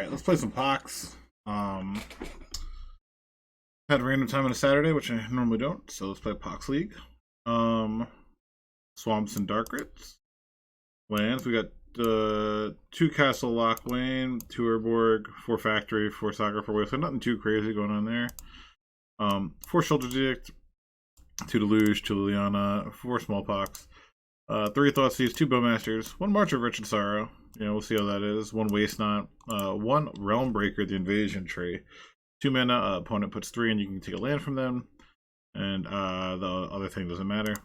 Alright, let's play some POX. Had random time on a Saturday, which I normally don't, so let's play POX League. Swamps and Dark Rits. Lands, we got 2 Castle Lock Lane, 2 Urborg, 4 Factory, 4 Saga, 4 Waste, so nothing too crazy going on there. 4 Shelter Edict, 2 Deluge, 2 Liliana, 4 Smallpox, 3 Thoughtseize, 2 Bowmasters, 1 March of Rich and Sorrow. You know, we'll see how that is. 1 Waste Not, 1 Realm Breaker, the Invasion tree. 2 mana, opponent puts 3 and you can take a land from them. And the other thing doesn't matter.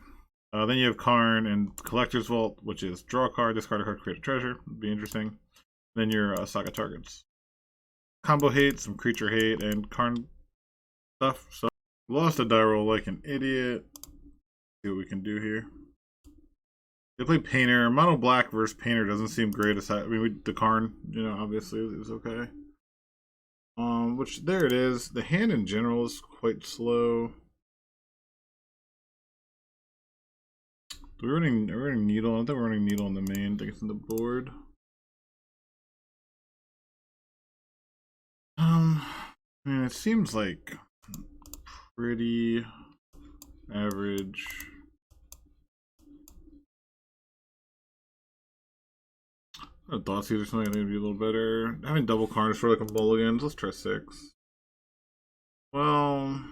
Then you have Karn and Collector's Vault, which is draw a card, discard a card, create a treasure. Be interesting. Then your Saga targets. Combo hate, some creature hate, and Karn stuff. So lost a die roll like an idiot. See what we can do here. They play Painter. Mono black versus Painter doesn't seem great. Aside, I mean, the Karn, you know, obviously is okay. Which there it is. The hand in general is quite slow. We're running Needle. I don't think we're running Needle on the main. I think it's on the board. Man, it seems like pretty average. I thought Thoughtseize or something, I think it'd be a little better. Having double Karns for like a mulligan. Let's try 6. Well,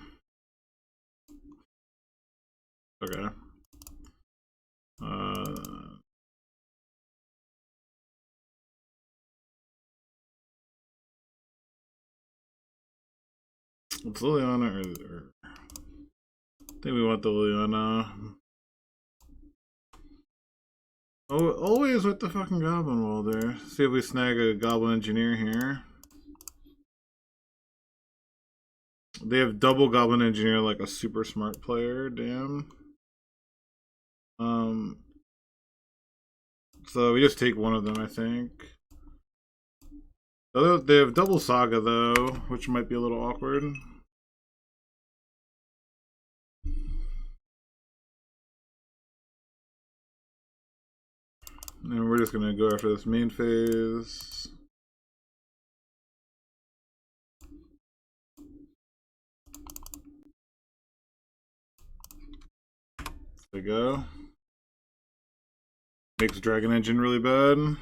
okay. It's Liliana or I think we want the Liliana. Oh, always with the fucking Goblin Wall there. See if we snag a Goblin Engineer here. They have double Goblin Engineer like a super smart player, damn. So we just take one of them, I think. They have double Saga though, which might be a little awkward. And we're just gonna go after this main phase. There we go. Makes Dragon Engine really bad.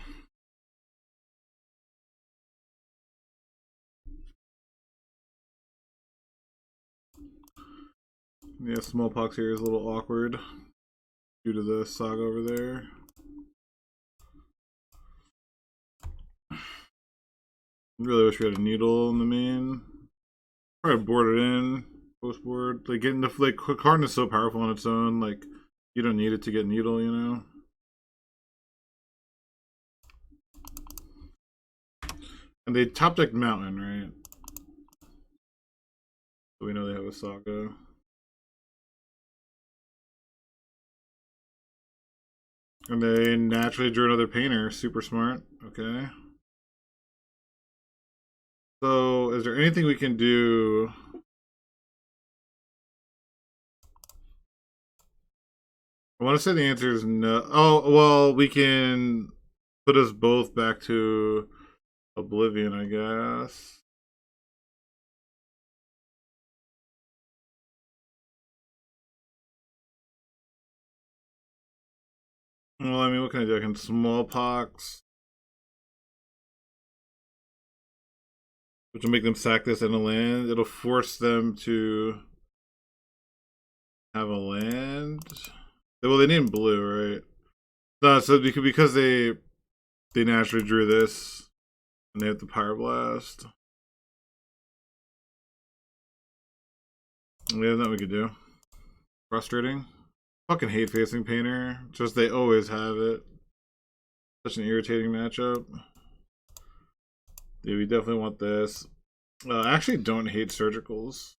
Yeah, Smallpox here is a little awkward due to the Saga over there. Really wish we had a Needle in the main. Probably board it in, post board. Like getting the Karn is so powerful on its own. Like you don't need it to get Needle, you know. And they top deck Mountain, right? So we know they have a Saga. And they naturally drew another Painter. Super smart. Okay. So, is there anything we can do? I want to say the answer is no. Oh, well, we can put us both back to Oblivion, I guess. Well, I mean, what can I do? I can Smallpox, which will make them sack this in a land. It'll force them to have a land. Well, they named blue, right? No, so because they naturally drew this, and they have the Pyroblast. Yeah, that we could do. Frustrating. Fucking hate facing Painter. Just they always have it. Such an irritating matchup. Yeah, we definitely want this. I actually don't hate Surgicals.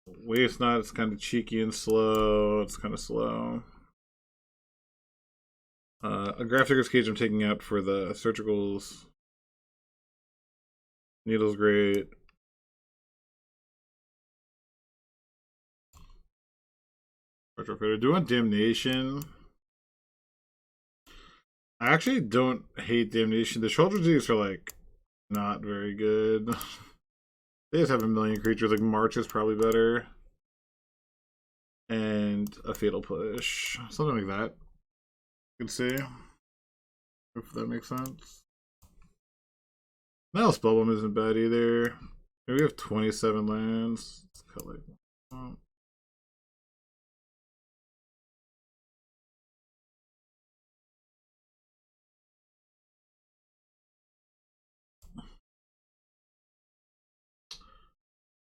Waste Not, it's kind of cheeky and slow. It's kind of slow. A Grafdigger's Cage I'm taking out for the Surgicals. Needle's great. Retrofitter. Do you want Damnation? I actually don't hate Damnation. The Shoulder Disease are like not very good. They just have a million creatures. Like March is probably better. And a Fatal Push. Something like that. You can see. If that makes sense. Now Spellbomb isn't bad either. We have 27 lands. Let's cut like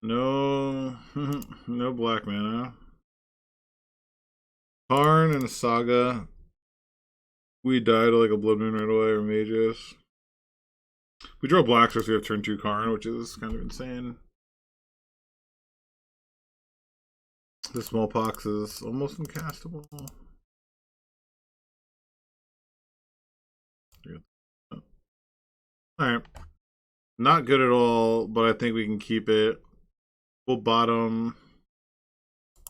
no, no black mana. Karn and Saga. We died like a Blood Moon right away, or Magus. We draw black, so we have turn 2 Karn, which is kind of insane. The Smallpox is almost uncastable. Alright. Not good at all, but I think we can keep it. We'll bottom.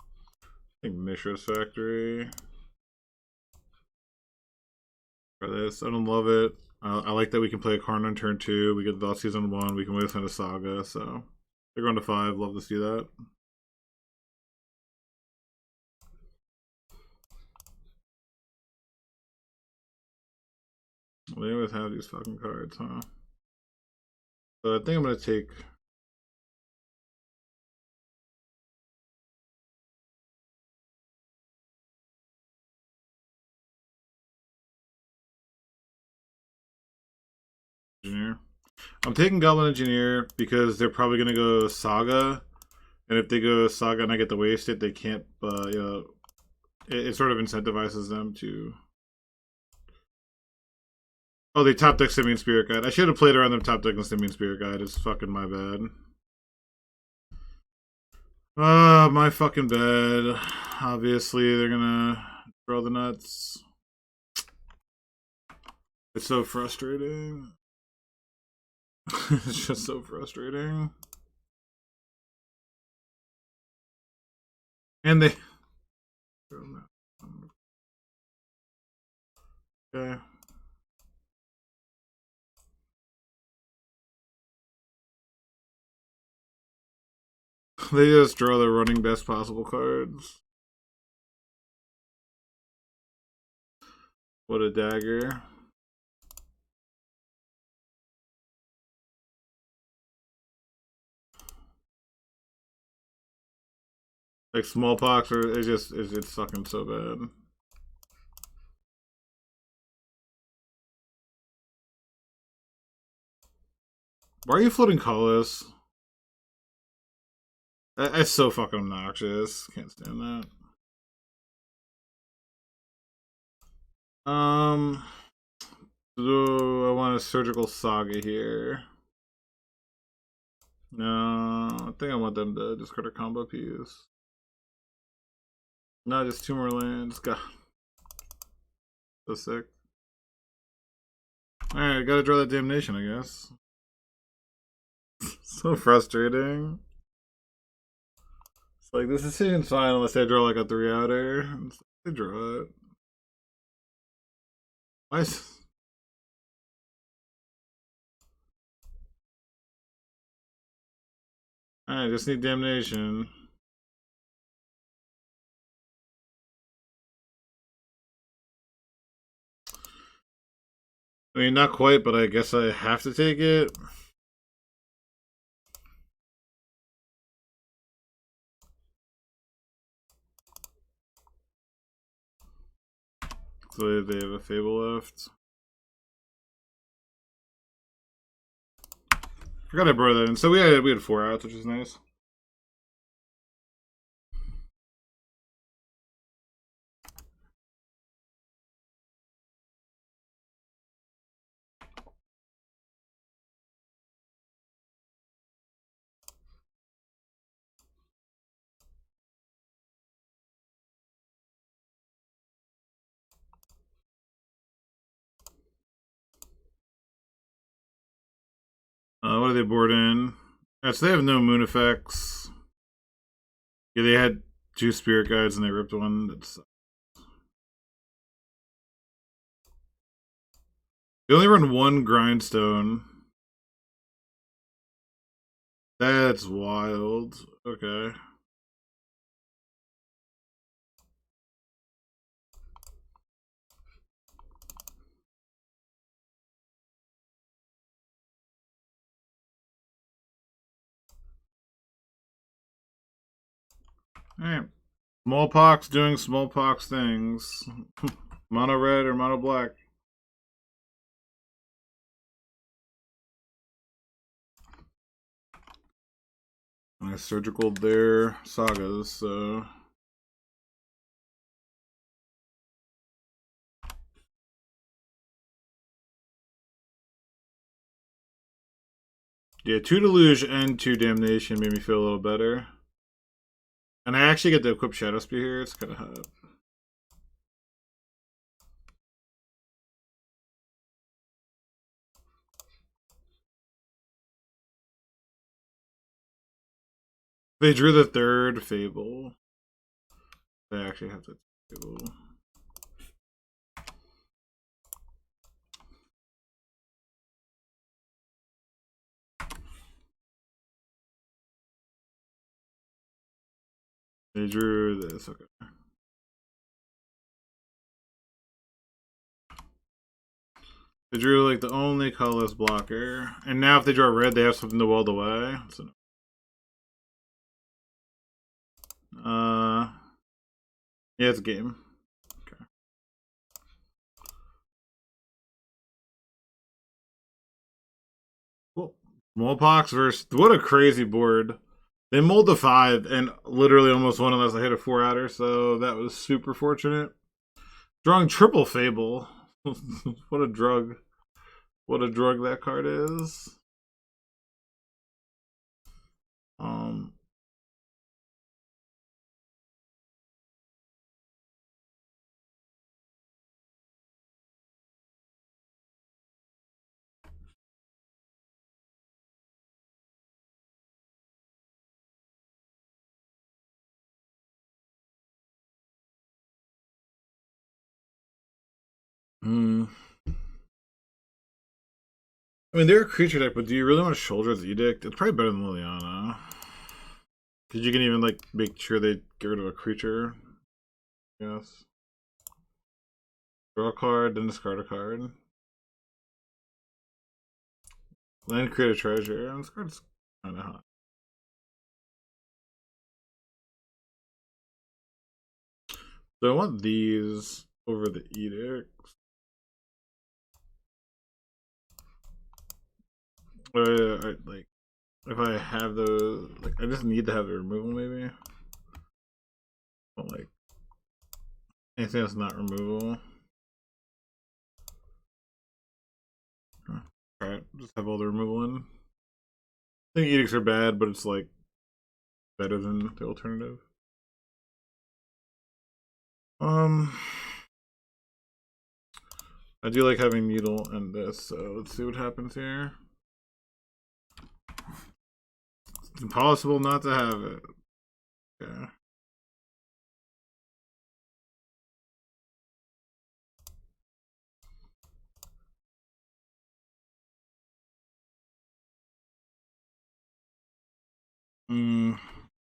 I think Mishra's Factory. For this. I don't love it. I like that we can play a Karn on turn 2. We get the season 1. We can wait for the Saga, so they're going to 5. Love to see that. They always have these fucking cards, huh? So I think I'm gonna take. Engineer. I'm taking Goblin Engineer because they're probably gonna go Saga, and if they go Saga and I get to waste it, they can't. You know, it sort of incentivizes them to. Oh, they top deck Simian Spirit Guide. I should have played around them top decking Simian Spirit Guide. It's fucking my bad. My fucking bad. Obviously, they're gonna throw the nuts. It's so frustrating. It's just so frustrating. And they. Okay. They just draw the running best possible cards. What a dagger. Like Smallpox, or it's fucking so bad. Why are you floating colors? That's so fucking obnoxious. Can't stand that. Do I want a Surgical Saga here? No, I think I want them to discard a combo piece. No, just 2 more lands. God. So sick. Alright, gotta draw that Damnation, I guess. So frustrating. It's like, this decision's fine unless I draw like a 3-outer. They draw it. Why is... I just need Damnation. I mean, not quite, but I guess I have to take it. So they have a Fable left. Forgot I brought that in. So we had 4 outs, which is nice. What do they board in? So they have no moon effects. Yeah, they had 2 Spirit Guides and they ripped one. That's They only run one grindstone. That's wild. Okay. Alright. Smallpox doing smallpox things. Mono red or mono black. I surgical their sagas, so. Yeah, 2 Deluge and 2 Damnation made me feel a little better. And I actually get to equip Shadow Spear here, it's kind of hot. They drew the 3rd Fable. They actually have the Fable. They drew this, okay. They drew like the only colorless blocker. And now if they draw red, they have something to weld away. So, yeah, it's a game. Okay. Cool. Smallpox versus what a crazy board. They mulled the 5 and literally almost won unless I hit a 4-outer, so that was super fortunate. Drawing triple Fable. What a drug. What a drug that card is. Um hmm. I mean, they're a creature deck, but do you really want to shoulder the Edict? It's probably better than Liliana. Because you can even, like, make sure they get rid of a creature. Yes. Draw a card, then discard a card. Land, create a treasure. This card's kind of hot. So I want these over the Edicts. Like, if I have those, like, I just need to have the removal, maybe. But, like, anything that's not removal. Alright, just have all the removal in. I think Edicts are bad, but it's, like, better than the alternative. I do like having Needle and this, so let's see what happens here. It's impossible not to have it. Yeah.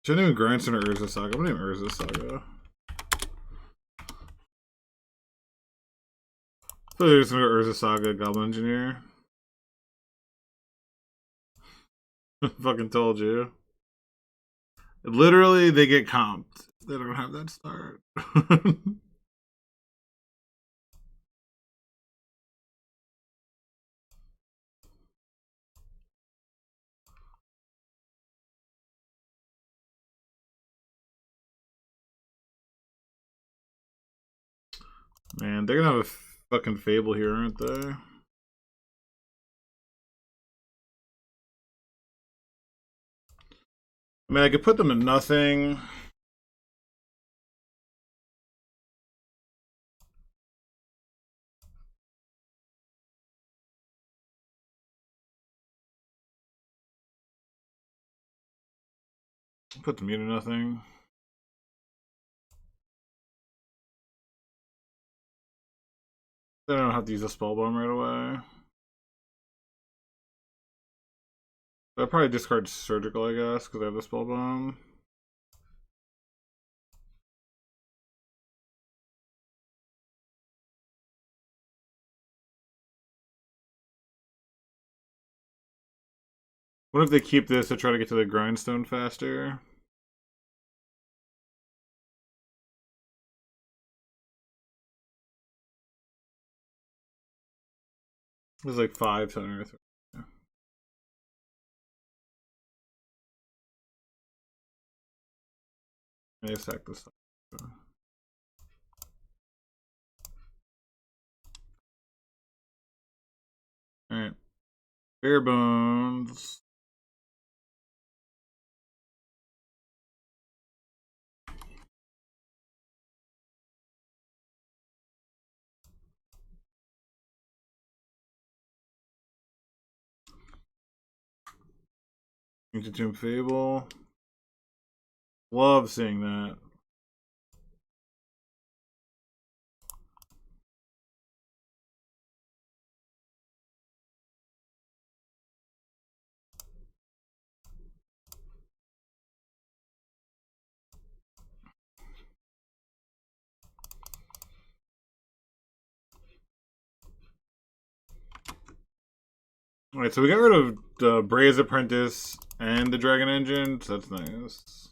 Shouldn't even Grandson or Urza Saga. I'm gonna name Urza Saga. So they're just gonna go Urza Saga, Goblin Engineer. Fucking told you. Literally, they get comped. They don't have that start. Man, they're gonna have a fucking Fable here, aren't they? I mean, I could put them in nothing. Put them into nothing. Then I don't have to use a spell bomb right away. I'll probably discard surgical, I guess, because I have the spell bomb. What if they keep this to try to get to the grindstone faster? There's like 5 on Earth. Yeah. I sack this. Alright. Bare bones. Ancient Tomb Fable. Love seeing that. Alright, so we got rid of the Bray's Apprentice and the Dragon Engine, so that's nice.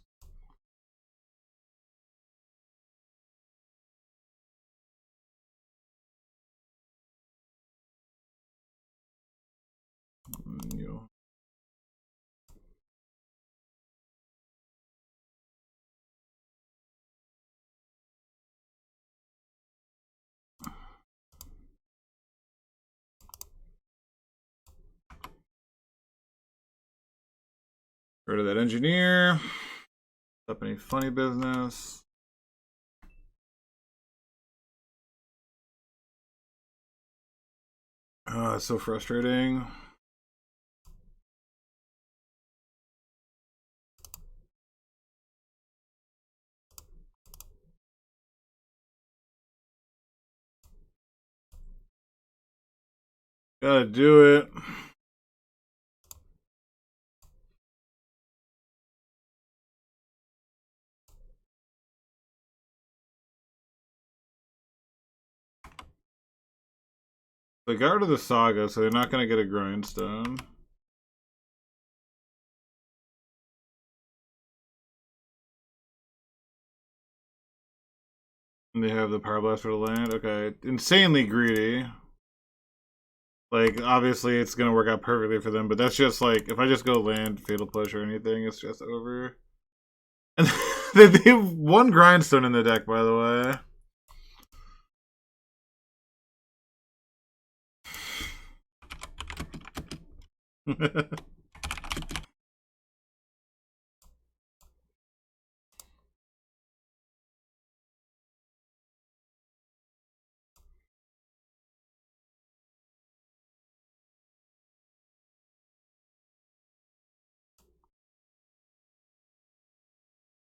Rid of that engineer. Up any funny business. It's so frustrating. Gotta do it. They got rid of the Saga, so they're not gonna get a grindstone. And they have the Power Blast for the land. Okay, insanely greedy. Like, obviously, it's gonna work out perfectly for them, but that's just like, if I just go land, Fatal Push or anything, it's just over. And they have 1 grindstone in the deck, by the way.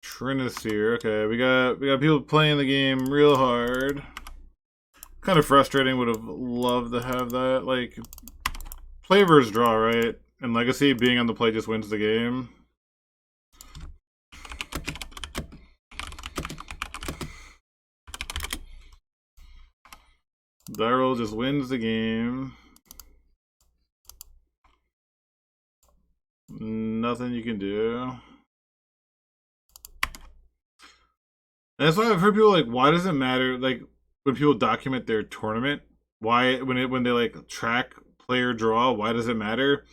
Trinisphere. Okay, we got people playing the game real hard. Kind of frustrating. Would have loved to have that. Like, play versus draw, right? And Legacy being on the play just wins the game. Die roll just wins the game. Nothing you can do. And that's why I've heard people like, why does it matter? Like, when people document their tournament, why when they like track player draw, why does it matter?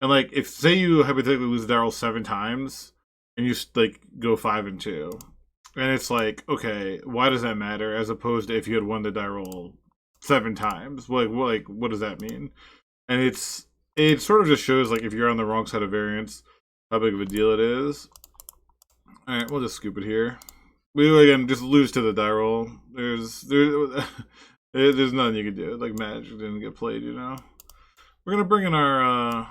And like, if say you hypothetically lose Daryl 7 times, and you like go 5-2, and it's like, okay, why does that matter? As opposed to if you had won the die roll 7 times, what does that mean? And it sort of just shows like if you're on the wrong side of variance, how big of a deal it is. All right, we'll just scoop it here. We again just lose to the die roll. There's nothing you can do. Like Magic didn't get played, you know. We're gonna bring in our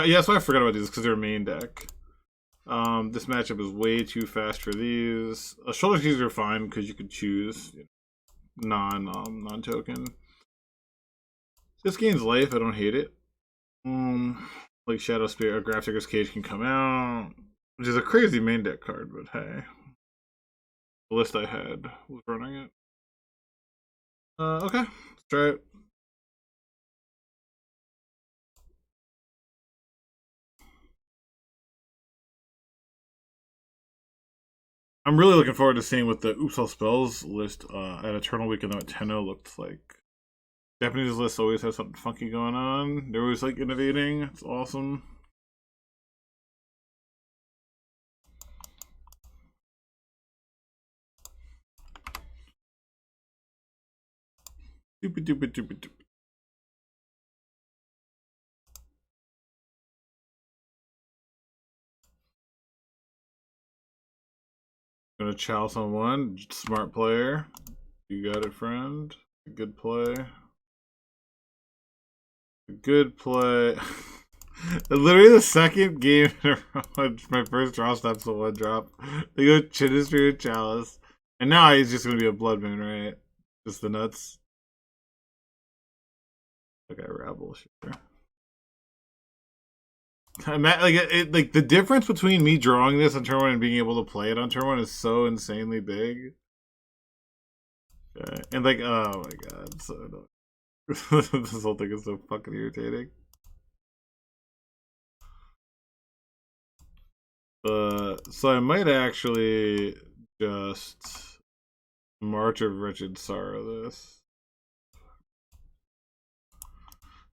yeah, so I forgot about these because they're main deck. This matchup is way too fast for these. Shoulder keys are fine because you could choose non token. This gains life. I don't hate it. Like Shadow Spirit or Grafdigger's Cage can come out, which is a crazy main deck card, but hey. The list I had was running it. Okay, let's try it. I'm really looking forward to seeing what the Oops All Spells list at Eternal Weekend at 10-0 looked like. Japanese lists always have something funky going on. They're always like innovating. It's awesome. Stupid. Gonna chalice on one. Smart player. You got it, friend. Good play. Good play. Literally the second game in a row, my first draw stops a one drop. They go Chin Spirit Chalice. And now he's just gonna be a Blood Moon, right? Just the nuts. Okay, Rabble, sure. Like the difference between me drawing this on turn one and being able to play it on turn one is so insanely big. Okay. And like, oh my god, so annoying. This whole thing is so fucking irritating. So I might actually just March of Wretched Sorrow this.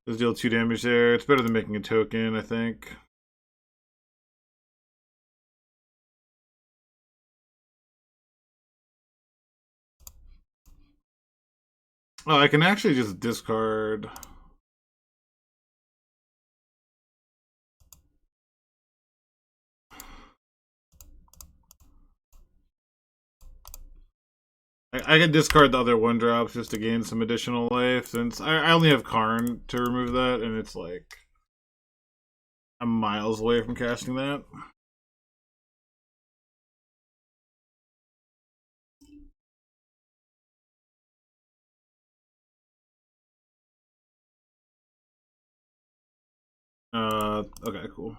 Just deal 2 damage there. It's better than making a token, I think. Oh, I can actually just discard. I can discard the other 1-drops just to gain some additional life, since I only have Karn to remove that, and it's like I'm miles away from casting that. Okay, cool.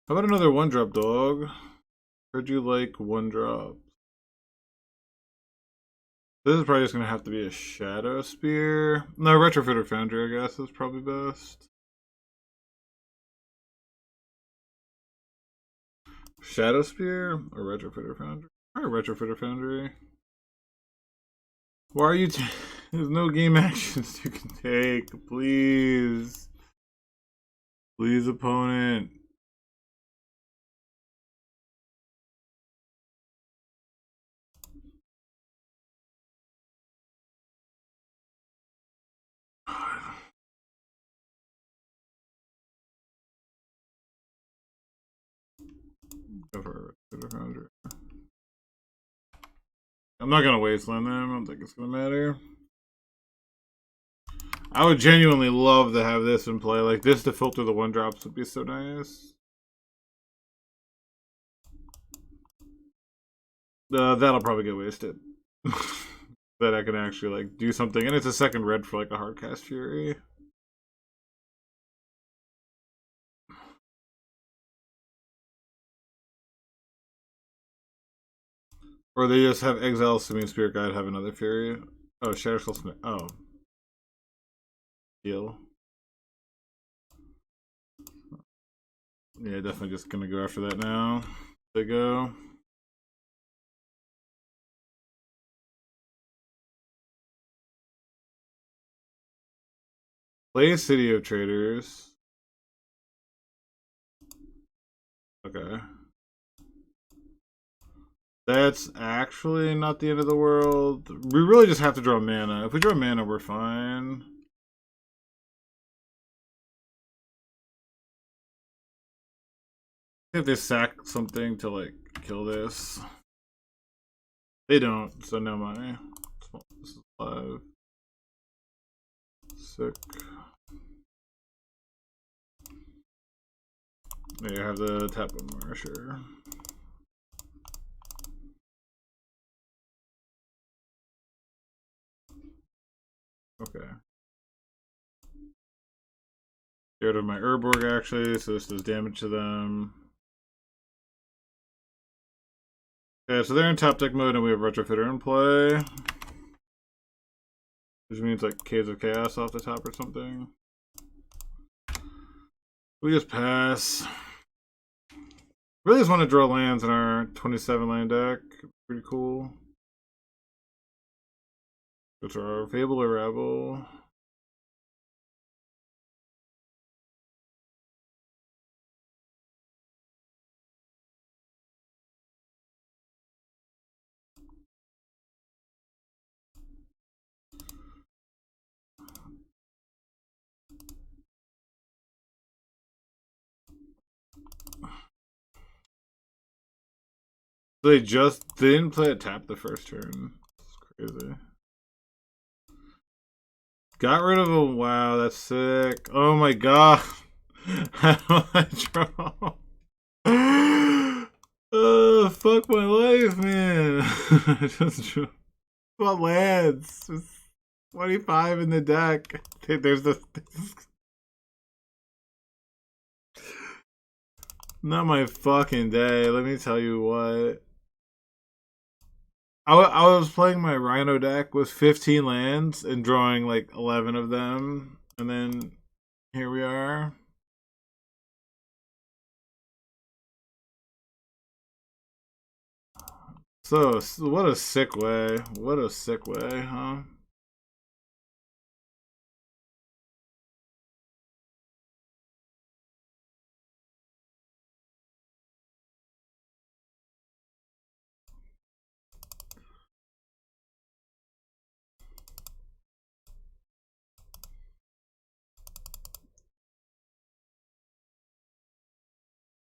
How about another 1-drop, dog? Heard you like 1-drop. This is probably just gonna have to be a Shadow Spear. No, Retrofitter Foundry, I guess, is probably best. Shadow Spear or Retrofitter Foundry? Or Retrofitter Foundry. Why are you? There's no game actions you can take. Please, please, opponent. Go for Retrofitter Foundry. I'm not gonna wasteland them. I don't think it's gonna matter. I would genuinely love to have this in play. Like this to filter the 1-drops would be so nice. That'll probably get wasted. That I can actually like do something, and it's a second red for like a hardcast Fury. Or they just have Exile, Simian Spirit Guide, have another Fury. Oh, Shadow Skull Smith. Oh. Deal. Yeah, definitely just gonna go after that now. They go. Play City of Traders. Okay. That's actually not the end of the world. We really just have to draw mana. If we draw mana, we're fine. If they sack something to like kill this. They don't, so no money. This is 5. Sick. There you have the tap one more, sure. Okay. Get rid of my Urborg actually, so this does damage to them. Okay, so they're in top deck mode and we have Retrofitter in play. Which means like Caves of Chaos off the top or something. We just pass. Really just want to draw lands in our 27 land deck. Pretty cool. Which are Fable or Rabble. They didn't play a tap the first turn. It's crazy. Got rid of a wow, that's sick. Oh my god. How do I draw? Fuck my life, man. I just drew what lands? Just 25 in the deck. There's the not my fucking day. Let me tell you what. I was playing my Rhino deck with 15 lands and drawing like 11 of them, and then here we are. So what a sick way! What a sick way, huh?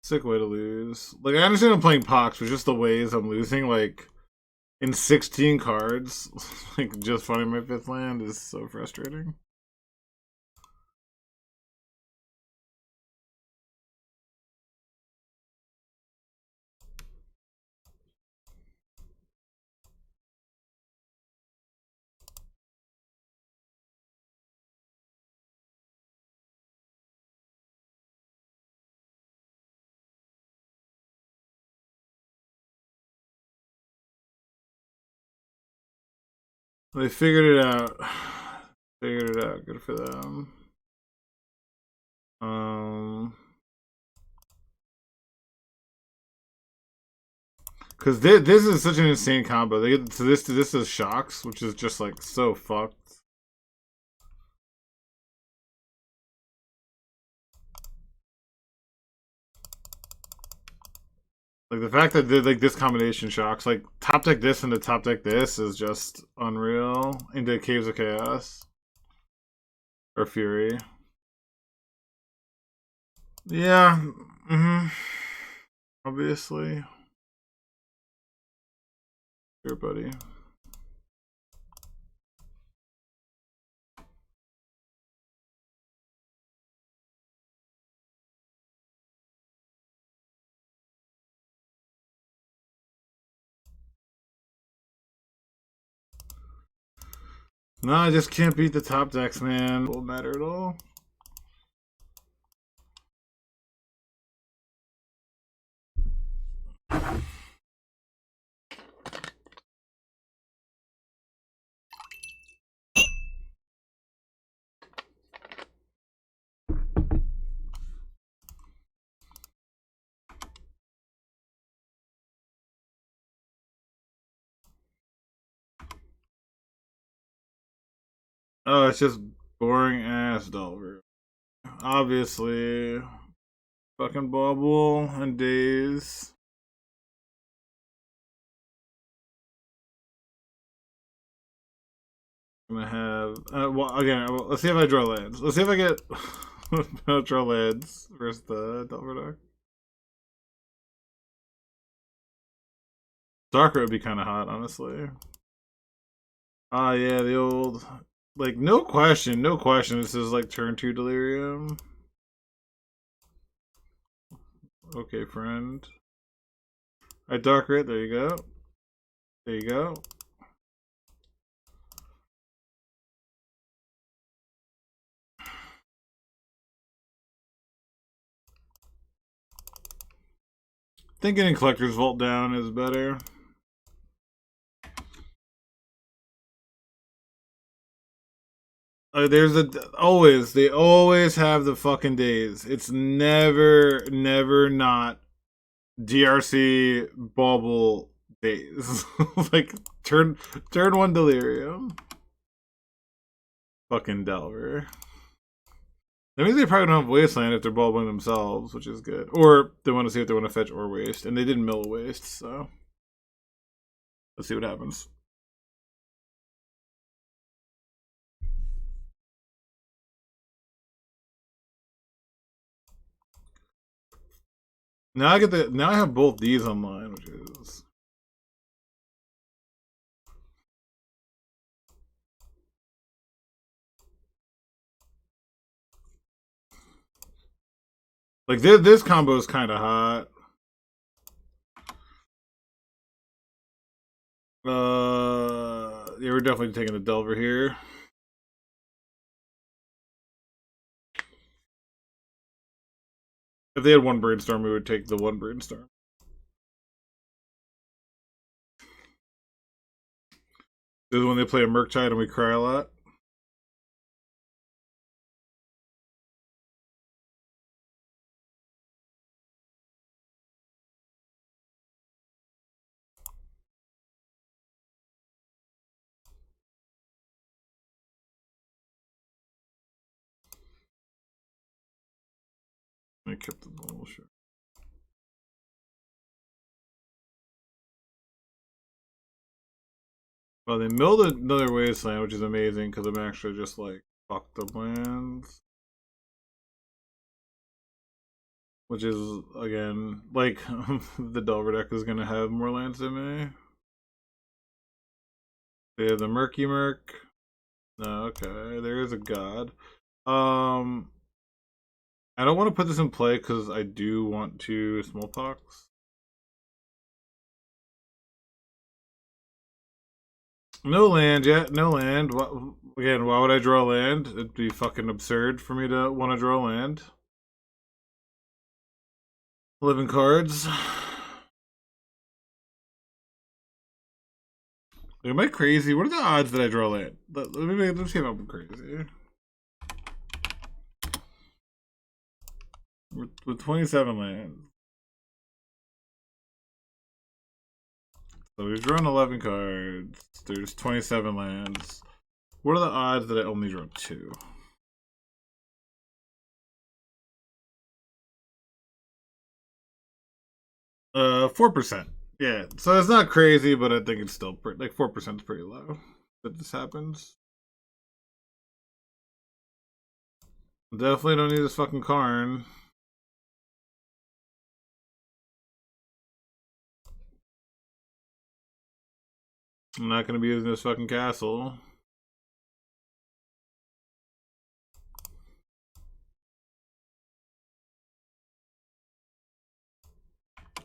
Sick way to lose. Like I understand I'm playing POX, but just the ways I'm losing, like in 16 cards, like just finding my fifth land is so frustrating. They figured it out. Figured it out. Good for them. Because this is such an insane combo. They get to this. This is shocks, which is just like so fucked. Like the fact that like this combination shocks, like top deck this into top deck this is just unreal. Into Caves of Chaos or Fury. Yeah. Obviously. Here, buddy. No, I just can't beat the top decks, man. It won't matter at all. Oh, it's just boring ass Delver. Obviously. Fucking Bubble and Days. I'm gonna have. Well, again, let's see if I draw lands. Let's see if I get. I'll draw lands versus the Delver deck. Darker would be kind of hot, honestly. Ah, yeah, the old. Like, no question, no question. This is like turn 2 Delirium. Okay, friend. I darker it. There you go. There you go. think getting Collector's Vault down is better. There's they always have the fucking days. It's never not DRC bauble days. Like turn 1 Delirium. Fucking Delver. That means they probably don't have Wasteland if they're bubbling themselves, which is good. Or they want to see if they want to fetch or waste. And they didn't mill a waste, so let's see what happens. Now I have both these online, which is like this combo is kind of hot. Yeah, we're definitely taking the Delver here. If they had 1 Brainstorm, we would take the 1 Brainstorm. This is when they play a Murktide and we cry a lot. I kept the bullshit. Well, they milled another Wasteland, which is amazing because I'm actually just like, fuck the lands. Which is, again, like, the Delver deck is going to have more lands than me. They have the Murky Murk. No, okay, there is a God. I don't want to put this in play because I do want to Smallpox. No land yet, no land. Again, why would I draw land? It'd be fucking absurd for me to want to draw land. 11 cards. Am I crazy? What are the odds that I draw land? Let's see if I'm crazy. With 27 lands. So we've drawn 11 cards. There's 27 lands. What are the odds that I only draw 2? Uh, 4%. Yeah, so it's not crazy, but I think it's still like 4% is pretty low that this happens. Definitely don't need this fucking Karn. I'm not gonna be using this fucking castle.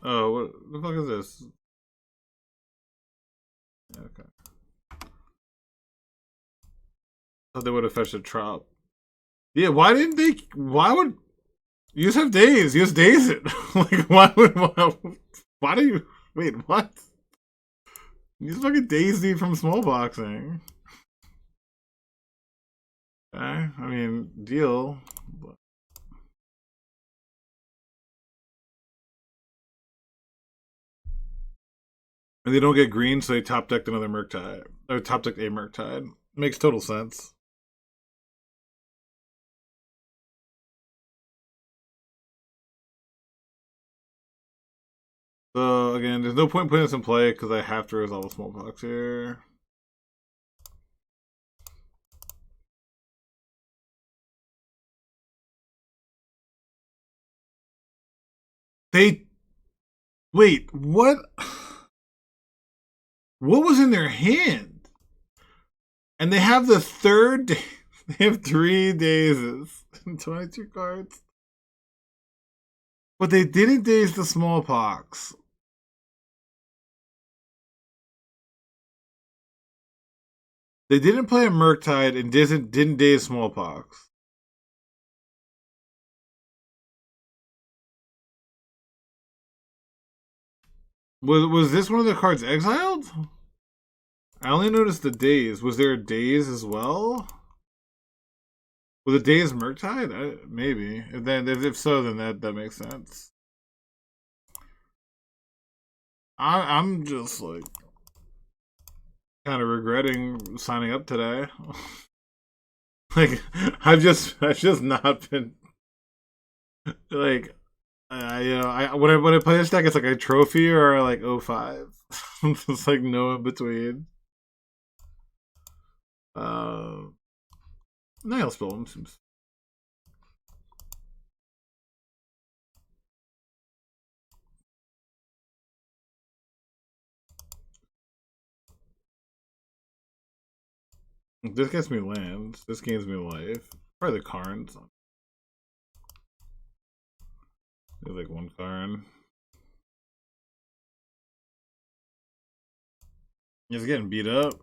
Oh, what the fuck is this? Yeah, okay. Thought they would have fetched a trop. Yeah, why didn't they? Why would you just have days? You just days it. Like, why do you wait? What? You just fucking daisy from small boxing. Okay, I mean, deal. But... And they don't get green, so they top decked another Murktide. Or top decked a Murktide. Makes total sense. So again, there's no point putting this in play because I have to resolve a smallpox here. They wait, what? What was in their hand? And they have the third day. They have 3 days and 22 cards. But they didn't daze the smallpox. They didn't play a Murktide and didn't daze smallpox. Was this one of the cards exiled? I only noticed the days. Was there days as well? Was the days Murktide? Maybe. If so, then that makes sense. I'm just like kind of regretting signing up today. Like I've just not been like when I play this deck, it's like a trophy or like 05. It's like no in between. Uh, Nail spill them seems. This gets me lands. This gains me life. Probably the Karns. There's like one Karn. He's getting beat up.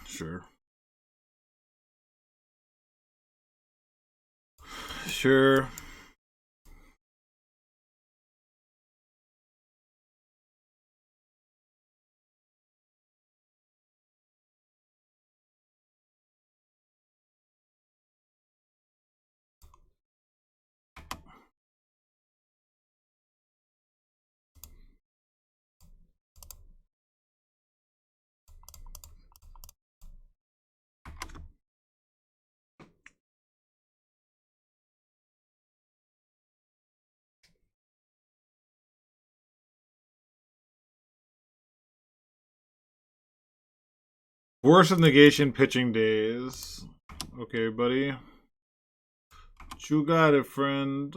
Sure. Sure. Force of negation pitching days. Okay, buddy. You got it, friend.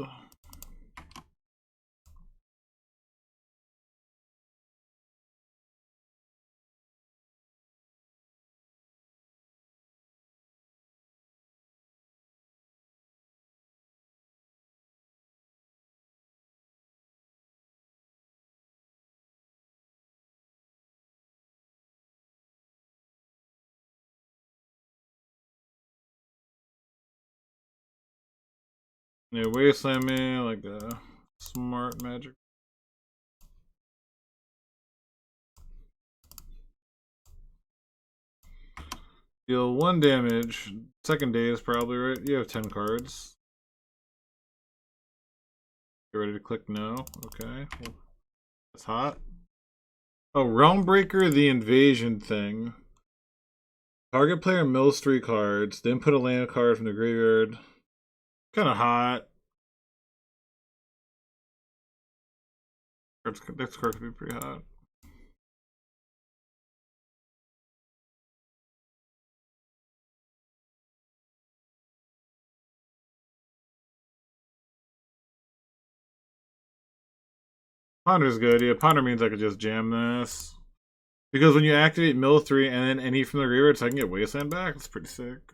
Yeah, wasteland me like a smart magic. Deal 1 damage. Second day is probably right. You have 10 cards. You ready to click no? Okay. That's hot. Oh, Realmbreaker, the invasion thing. Target player mills 3 cards, then put a land card from the graveyard. Kind of hot. This card could be pretty hot. Ponder's good. Yeah, Ponder means I could just jam this. Because when you activate mill 3 and then any from the graveyard, so I can get Wasteland back, that's pretty sick.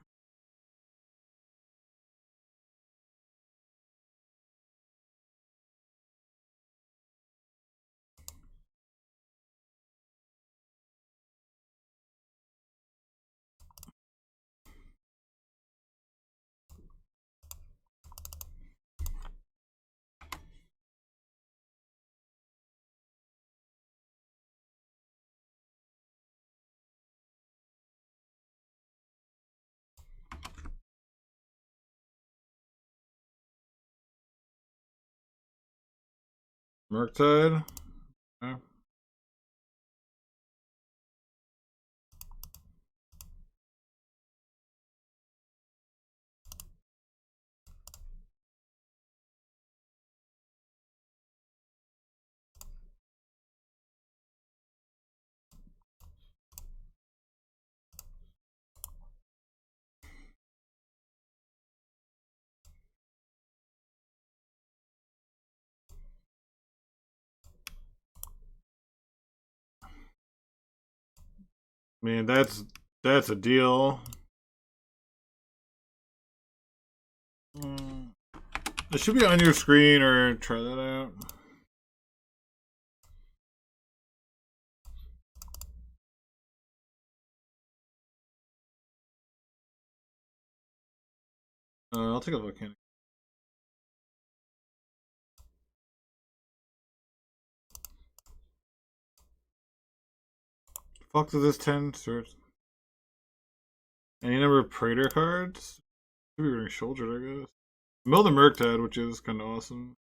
Murktide. Okay. Man, that's a deal. It should be on your screen, or try that out. I'll take a look. Fuck is this 10? Any number of Praetor cards? Should be running shouldered, I guess. Mill the Murktide, which is kind of awesome.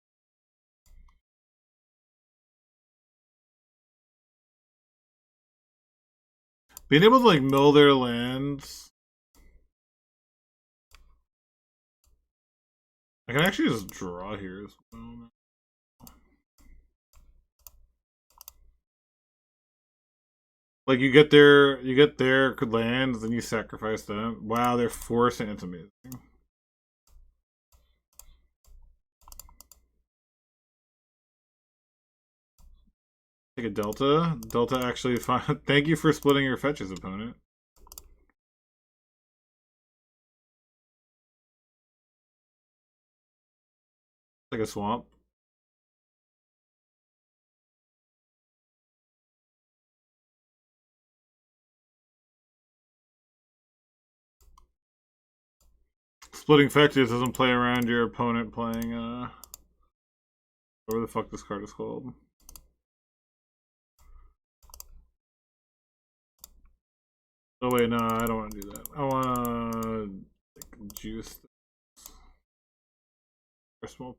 Being able to like mill their lands. I can actually just draw here as well. Like you get their lands, then you sacrifice them. Wow, they're forcing. It's amazing. Take a Delta. Delta actually fine. Thank you for splitting your fetches, opponent. Like a swamp. Splitting fetches doesn't play around your opponent playing whatever the fuck this card is called. Oh wait, no, I don't want to do that. I want to like, juice or small.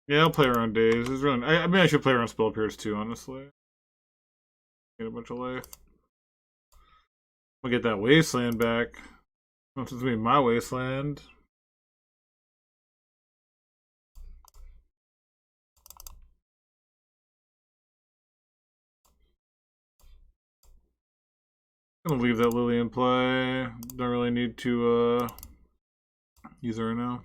Yeah, I'll play around days. It's really. I mean, I should play around spell periods too. Honestly, get a bunch of life. I'll get that wasteland back. This is gonna be my wasteland. I'm gonna leave that Lily in play. Don't really need to use her now.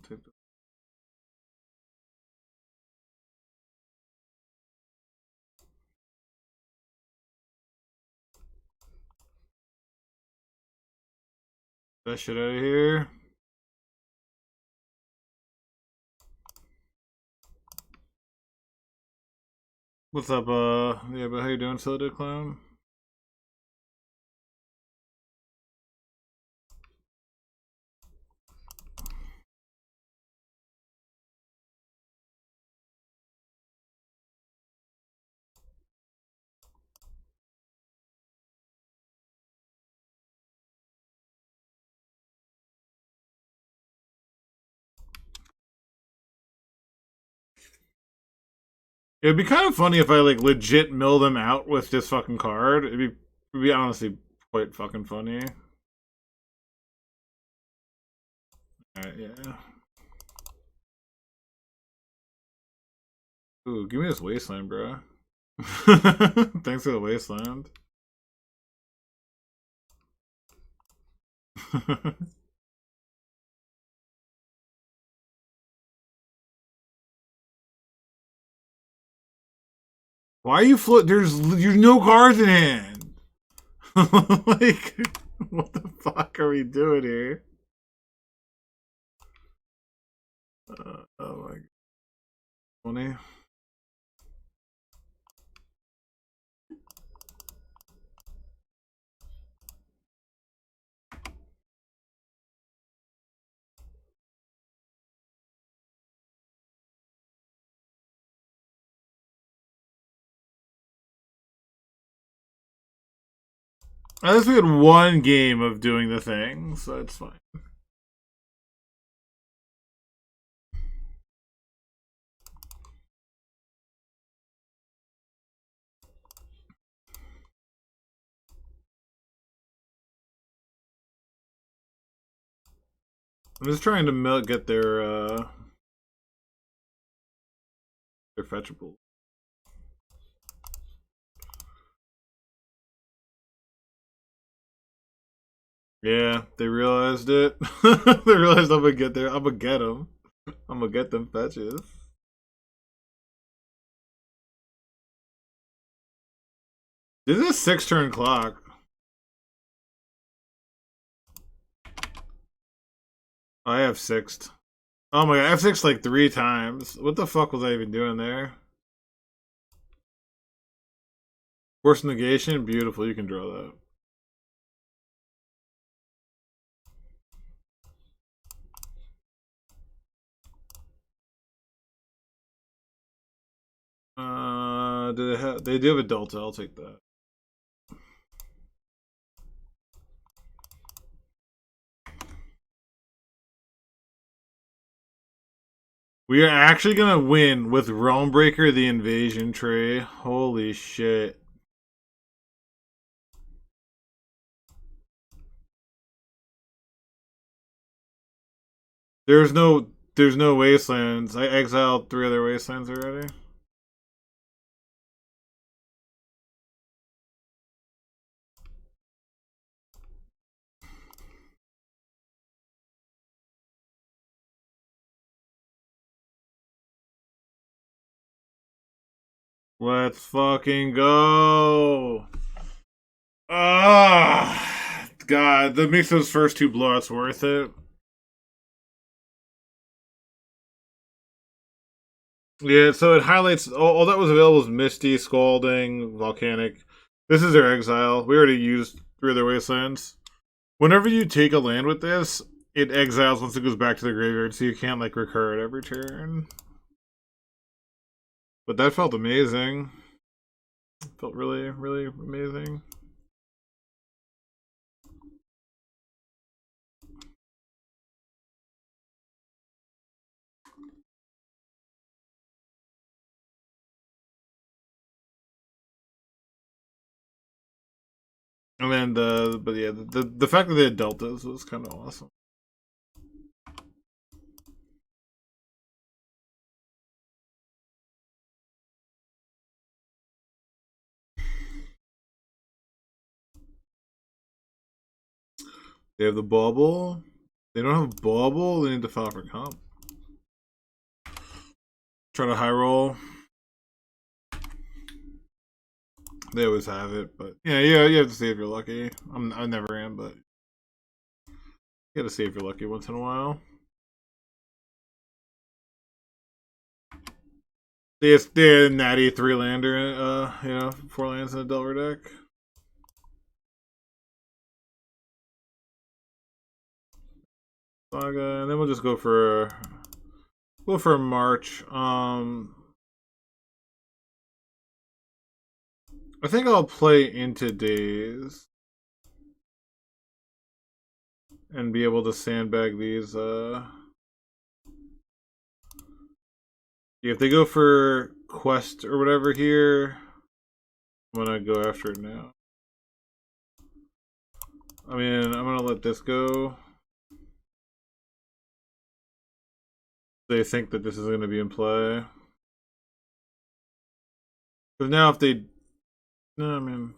Take the that shit out of here. What's up, yeah, but how you doing, Soda Clown? It'd be kind of funny if I like legit mill them out with this fucking card. It'd be honestly quite fucking funny. Alright, yeah. Ooh, give me this wasteland, bro. Thanks for the wasteland. Why are you float? There's no cards in hand. Like, what the fuck are we doing here? Oh my god. Funny. At least we had one game of doing the thing, so it's fine. I'm just trying to get their They're fetchable. Yeah, they realized it. They realized I'm gonna get there. I'm gonna get them. I'm gonna get them fetches. This is a 6-turn clock. I have sixed. Oh my god, I've sixed like 3 times. What the fuck was I even doing there? Force negation, beautiful. You can draw that. Do they have? They do have a delta. I'll take that. We are actually gonna win with Realmbreaker, the invasion tree. Holy shit! There's no wastelands. I exiled 3 other wastelands already. Let's fucking go! Ah, God, that makes those first 2 blowouts worth it. Yeah, so it highlights all that was available was Misty, Scalding, Volcanic. This is their exile. We already used 3 other wastelands. Whenever you take a land with this, it exiles once it goes back to the graveyard, so you can't like recur it every turn. But that felt amazing. Felt really, really amazing. And then the fact that they had deltas was kind of awesome. They have the bauble. They don't have bauble. They need to file for comp. Try to high roll. They always have it, but yeah, you have to see if you're lucky. I never am, but you got to see if you're lucky once in a while. They had natty 3-lander, 4 lands in a Delver deck. Saga, and then we'll just go for March. I think I'll play into Days and be able to sandbag these. If they go for Quest or whatever here, I'm gonna go after it now. I mean, I'm gonna let this go. They think that this is gonna be in play. Because now if they... No, I mean...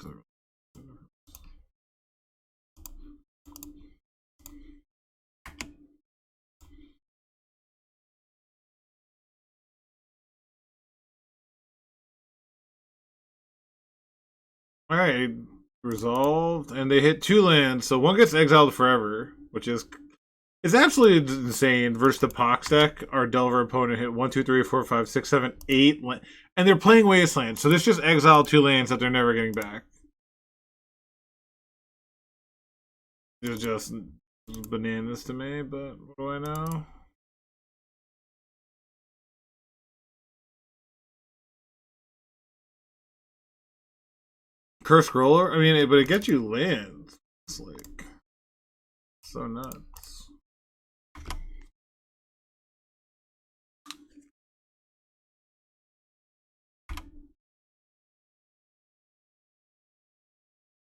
Alright, resolved. And they hit 2 lands, so one gets exiled forever, which is... It's absolutely insane versus the POX deck. Our Delver opponent hit 1, 2, 3, 4, 5, 6, 7, 8. And they're playing Wasteland, so this just exiled 2 lands that they're never getting back. It's just bananas to me, but what do I know? Curse Scroller? I mean, but it gets you lands. It's like so nuts.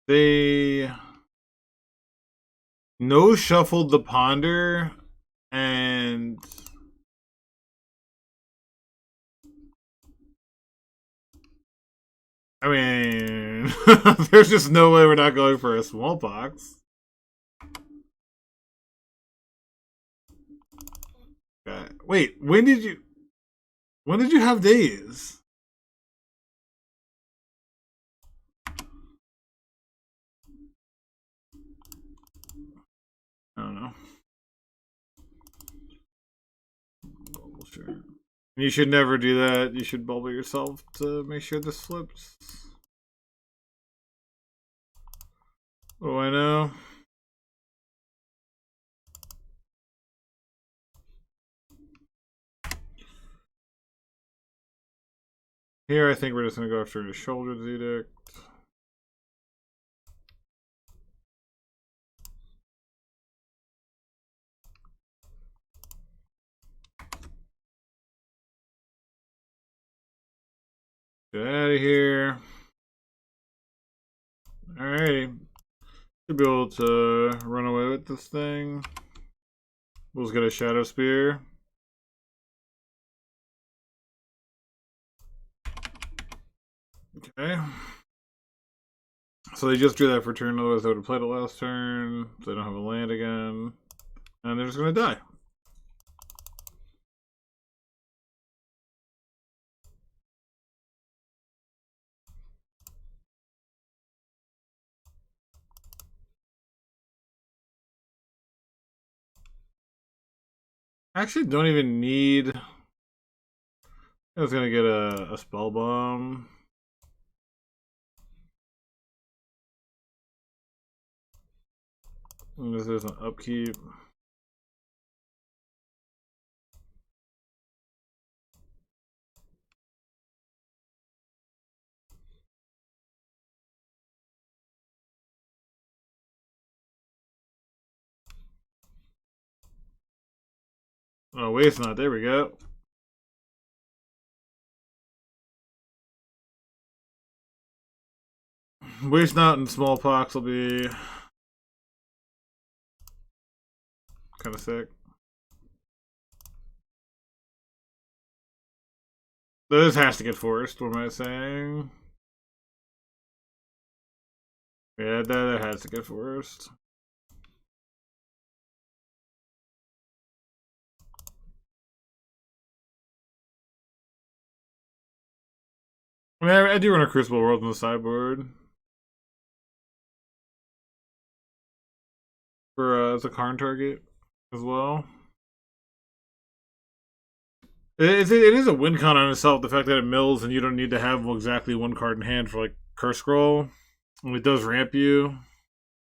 They no shuffled the Ponder and I mean, there's just no way we're not going for a smallpox. Wait, when did you have days? I don't know. Bubble sure. You should never do that. You should bubble yourself to make sure this slips. What do I know? Here, I think we're just going to go after the Shoulder's Edict. Get out of here. Alrighty. Should be able to run away with this thing. We'll get a Shadow Spear. Okay. So they just drew that for turn, otherwise they would have played it last turn. So they don't have a land again. And they're just going to die. I actually don't even need... I was going to get a Spell Bomb. And this is an upkeep. Oh, waste not. There we go. Waste not and smallpox will be kind of sick. This has to get forced. What am I saying? Yeah, that has to get forced. I mean, I do run a Crucible World on the sideboard. For as a Karn target as well. It is a win con on itself, the fact that it mills and you don't need to have exactly one card in hand for like Curse Scroll. And it does ramp you.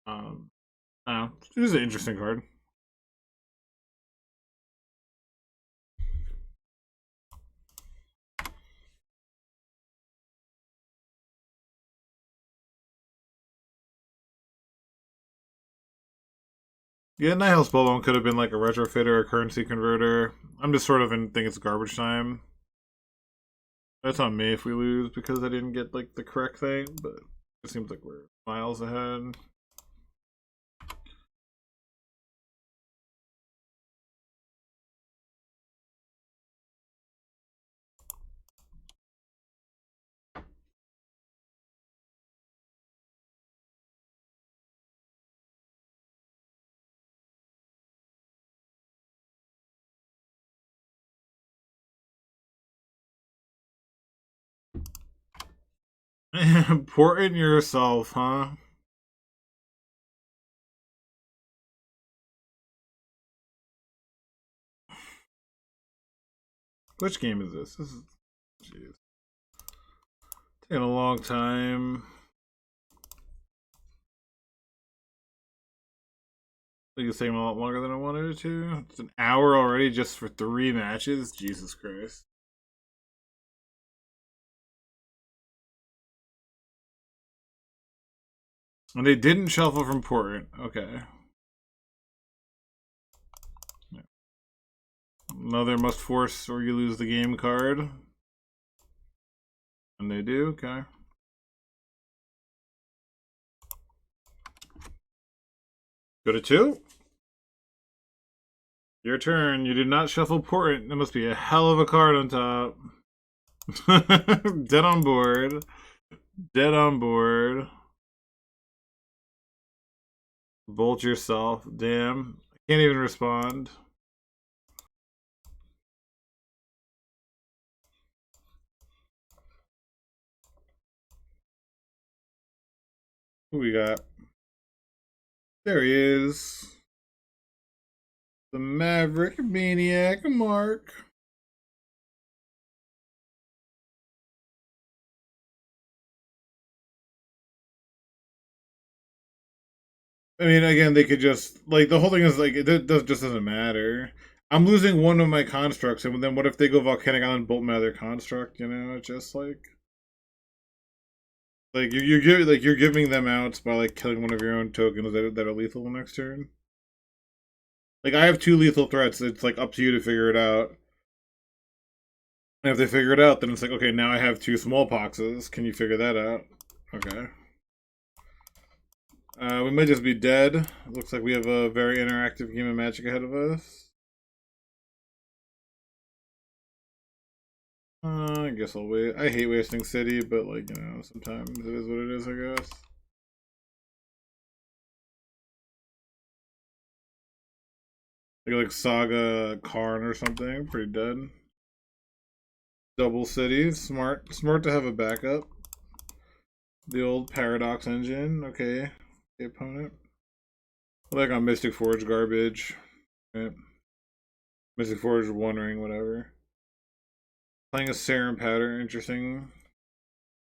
I don't know. It is an interesting card. Yeah, Nihil Spellbomb could have been like a retrofit or a currency converter. I'm just sort of think it's garbage time. That's on me if we lose because I didn't get like the correct thing, but it seems like we're miles ahead. Important yourself, huh? Which game is this? This is... Jeez. Taking a long time. I think it's taking a lot longer than I wanted it to. It's an hour already just for 3 matches? Jesus Christ. And they didn't shuffle from Port. Okay. Another must force or you lose the game card. And they do, okay. Go to 2. Your turn. You did not shuffle Port. That must be a hell of a card on top. Dead on board. Dead on board. Bolt yourself. Damn. I can't even respond. Who we got? There he is. The Maverick Maniac Mark. I mean, again, they could just like the whole thing is like just doesn't matter. I'm losing one of my constructs, and then what if they go Volcanic Island, bolt my other construct? You know, it's just like you're giving them outs by like killing one of your own tokens that are lethal next turn. Like I have two lethal threats. It's like up to you to figure it out. And if they figure it out, then it's like, okay, now I have two small poxes. Can you figure that out? Okay. We might just be dead. Looks like we have a very interactive game of Magic ahead of us. I guess I'll wait. I hate wasting city, but like, you know, sometimes it is what it is, I guess. Like Saga Karn or something. Pretty dead. Double cities. Smart to have a backup. The old Paradox engine. Okay. The opponent. Like on Mystic Forge garbage. Right. Mystic Forge wondering, whatever. Playing a Serum pattern, interesting.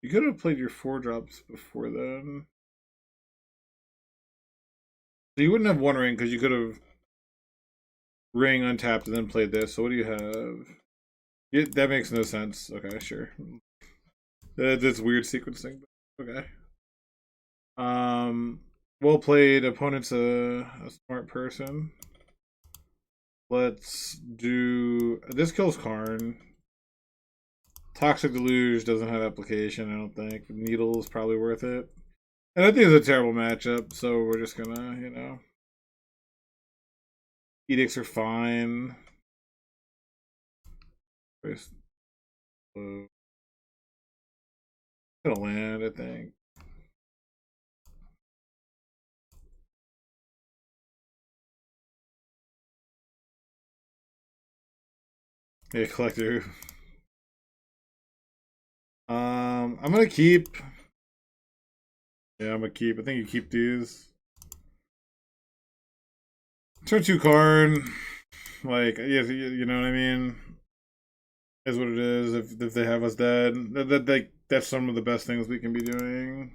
You could have played your 4-drops before then. So you wouldn't have One Ring because you could have Ring untapped and then played this. So what do you have? That makes no sense. Okay, sure. That's weird sequencing. Okay. Um, well played. Opponent's a smart person. Let's do this. Kills Karn. Toxic Deluge doesn't have application, I don't think. Needle is probably worth it. And I think it's a terrible matchup, so we're just gonna, you know. Edicts are fine. Gonna land, I think. Yeah, collector. I'm gonna keep. Yeah, I'm gonna keep. I think you keep these. Turn 2 Karn. Like, yeah, you know what I mean? Is what it is. If they have us dead, that's some of the best things we can be doing.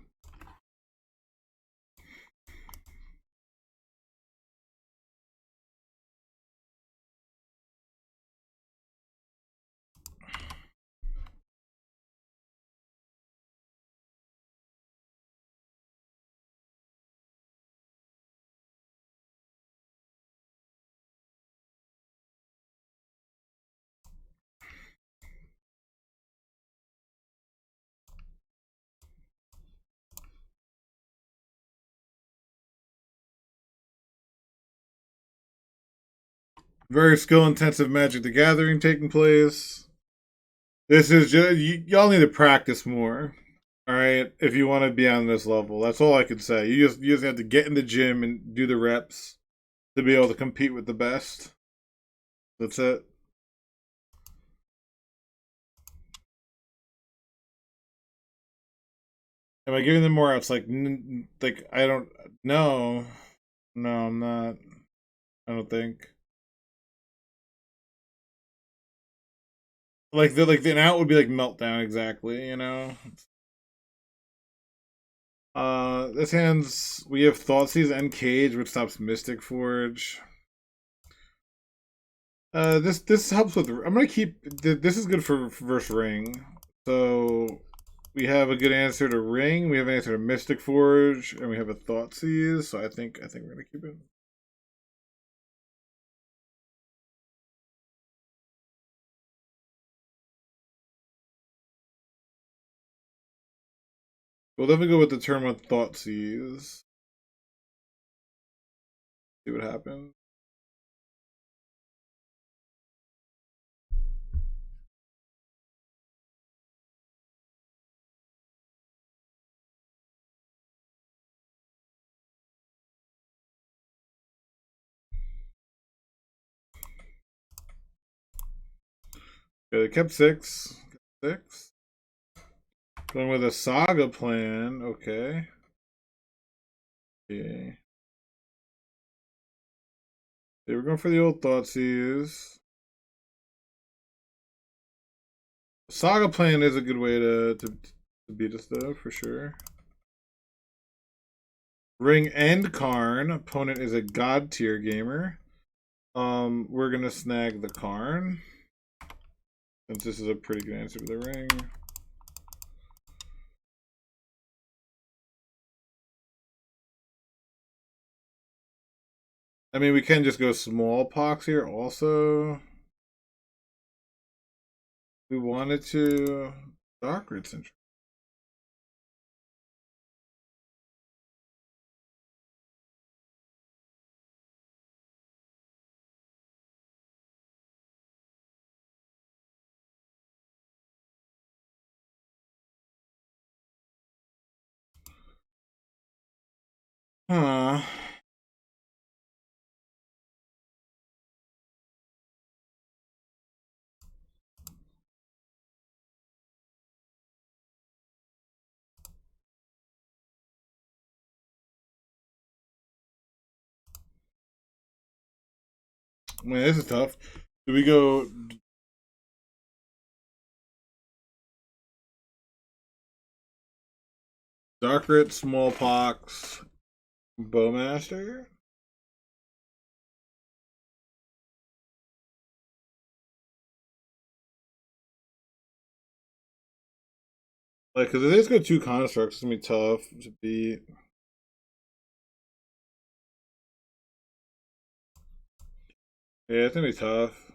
Very skill intensive Magic the Gathering taking place. This is just y'all need to practice more. All right, if you want to be on this level, that's all I can say. You just have to get in the gym and do the reps to be able to compete with the best. That's it. Am I giving them more outs? Like I don't. No, no, I'm not. I don't think. Like the an out would be like meltdown exactly. You know. This hand's we have Thoughtseize and Cage, which stops Mystic Forge. This helps with. I'm gonna keep. This is good for verse Ring. So we have a good answer to Ring. We have an answer to Mystic Forge, and we have a Thoughtseize. So I think we're gonna keep it. We'll definitely go with the term with Thoughtseize. See what happens. Okay, they kept 6. 6. Going with a Saga plan. Okay. Yeah. They were going for the old Thoughtseize. Saga plan is a good way to beat us, though, for sure. Ring and Karn. Opponent is a god tier gamer. We're gonna snag the Karn. Since this is a pretty good answer to the ring. I mean, we can just go small POX here also. We wanted to. Dark Red Central. Huh. Man, this is tough. Do we go Dark Red, Smallpox, Bowmaster? Like, because if they just go 2 constructs, it's gonna be tough to beat. Yeah, it's gonna be tough.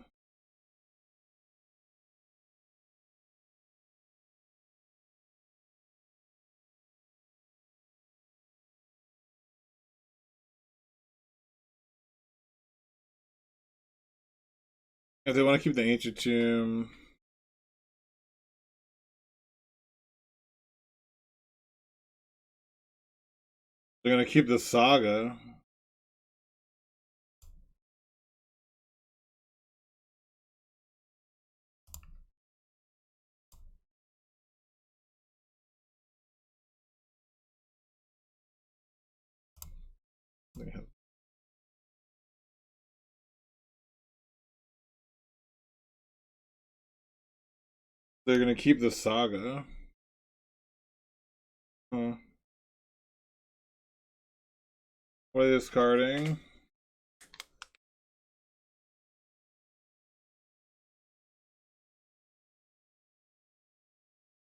If they want to keep the Ancient Tomb. They're gonna keep the Saga. They're gonna keep the Saga. Huh. What are they discarding?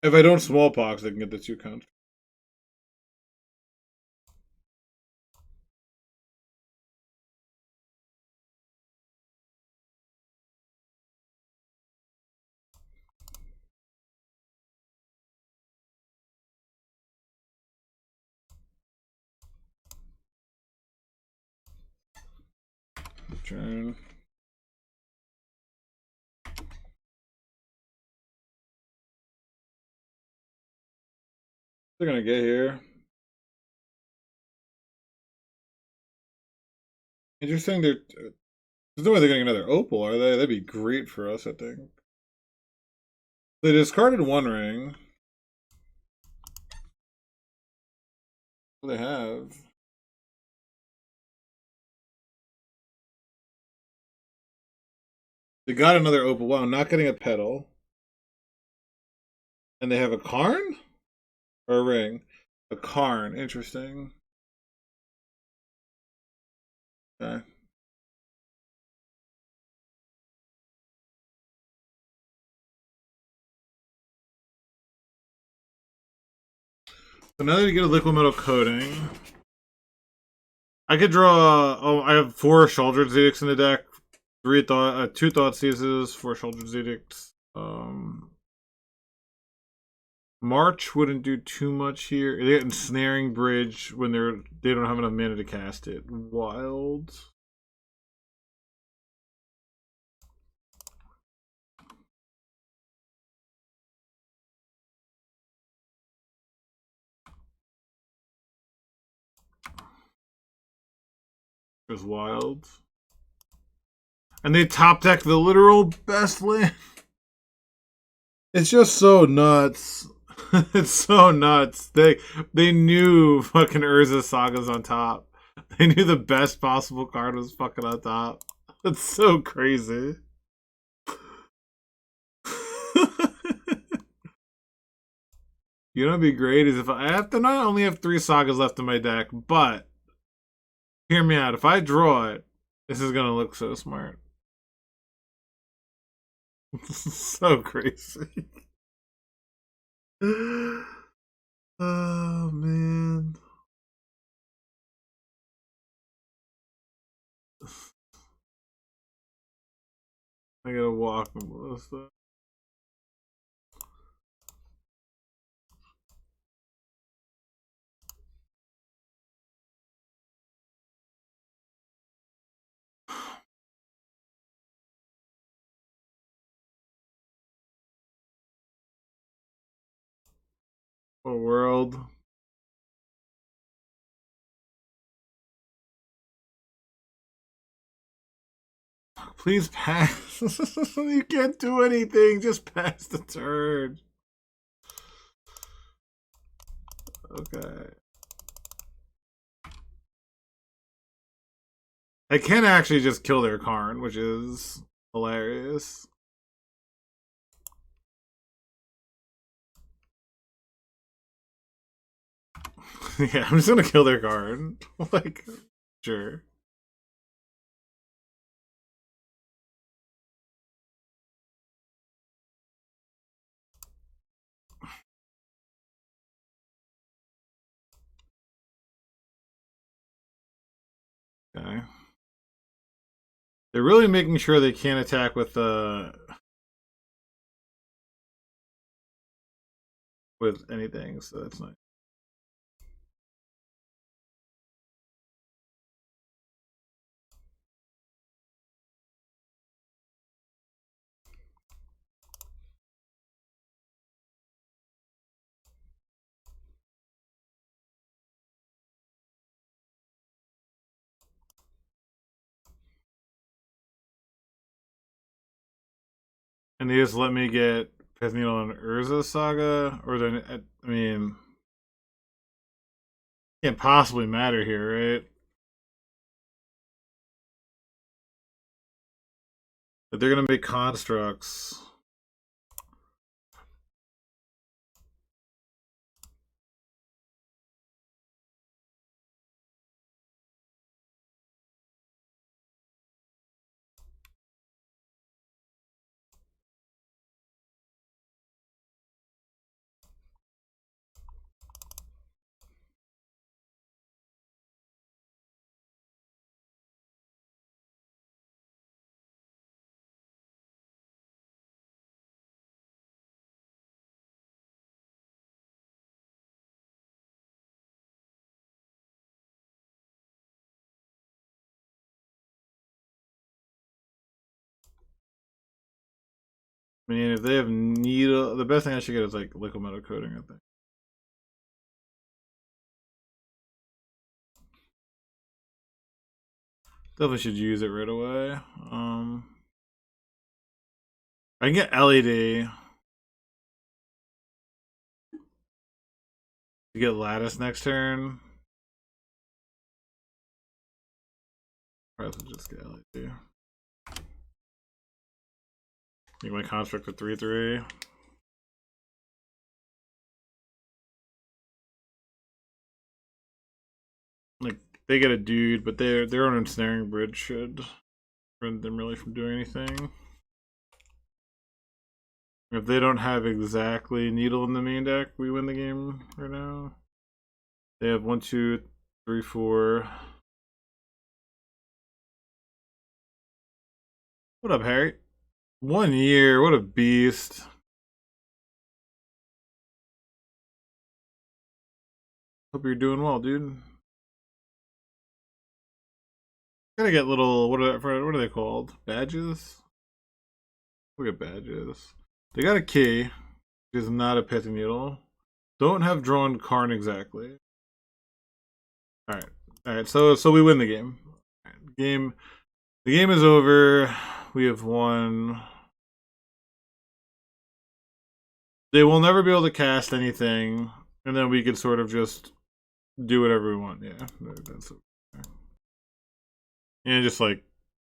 If I don't Smallpox, they can get the 2 count. Turn. They're gonna get here. Interesting. There's no way they're getting another Opal, are they? That'd be great for us, I think. They discarded 1 ring. What do they have? They got another Opal. Wow, not getting a Petal. And they have a Karn? Or a ring? A Karn. Interesting. Okay. So now that you get a liquid metal coating, I could draw. Oh, I have 4 Shouldred Edicts in the deck. 2 Thoughtseizes, 4 Shouldred Edicts. March wouldn't do too much here. They get Ensnaring Bridge when they don't have enough mana to cast it. Wild. Is wild. And they top deck the literal best land. It's just so nuts. It's so nuts. They knew fucking Urza Saga's on top. They knew the best possible card was fucking on top. That's so crazy. You know what'd be great is if I have to not only have 3 sagas left in my deck, but hear me out. If I draw it, this is gonna look so smart. So crazy. Oh man. I gotta walk and stuff. What world? Please pass. You can't do anything. Just pass the turn. Okay. I can actually just kill their Karn, which is hilarious. Yeah, I'm just gonna kill their Karn. Like, sure. Okay. They're really making sure they can't attack with anything, so that's nice. And they just let me get Pith Needle and Urza Saga, or I mean, can't possibly matter here, right? But they're gonna make constructs. I mean, if they have needle, the best thing I should get is like liquid metal coating, I think. Definitely should use it right away. I can get LED to get Lattice next turn. Probably just get LED. Make my construct a 3/3. Like they get a dude, but their own ensnaring bridge should prevent them really from doing anything. If they don't have exactly needle in the main deck, we win the game right now. They have 1, 2, 3, 4. What up, Harry? 1 year, what a beast. Hope you're doing well, dude. Gotta get little what are they called? Badges? Look at badges. They got a key, which is not a pithing needle. Don't have drawn Karn exactly. Alright. Alright, so we win the game. The game is over. We have won. They will never be able to cast anything, and then we can sort of just do whatever we want. Yeah, that's okay. And just like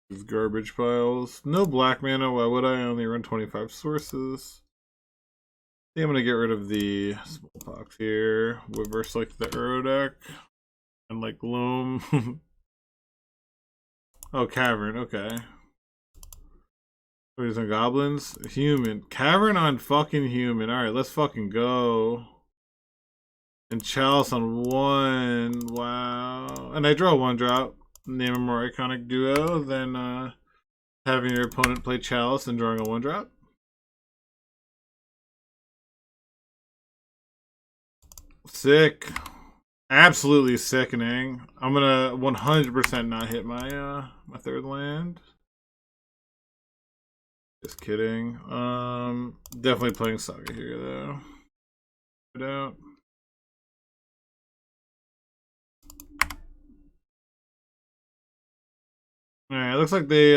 these garbage piles. No black mana. Why would I only run 25 sources? I think I'm gonna get rid of the smallpox here. Reverse like the arrow deck. And like loam. Oh, cavern, okay. What are some goblins? Human. Cavern on fucking human. Alright, let's fucking go. And chalice on one. Wow. And I draw one drop. Name a more iconic duo than having your opponent play chalice and drawing a one drop. Sick. Absolutely sickening. I'm gonna 100% not hit my my third land. Just kidding. Definitely playing Saga here though. No doubt. Alright, looks like they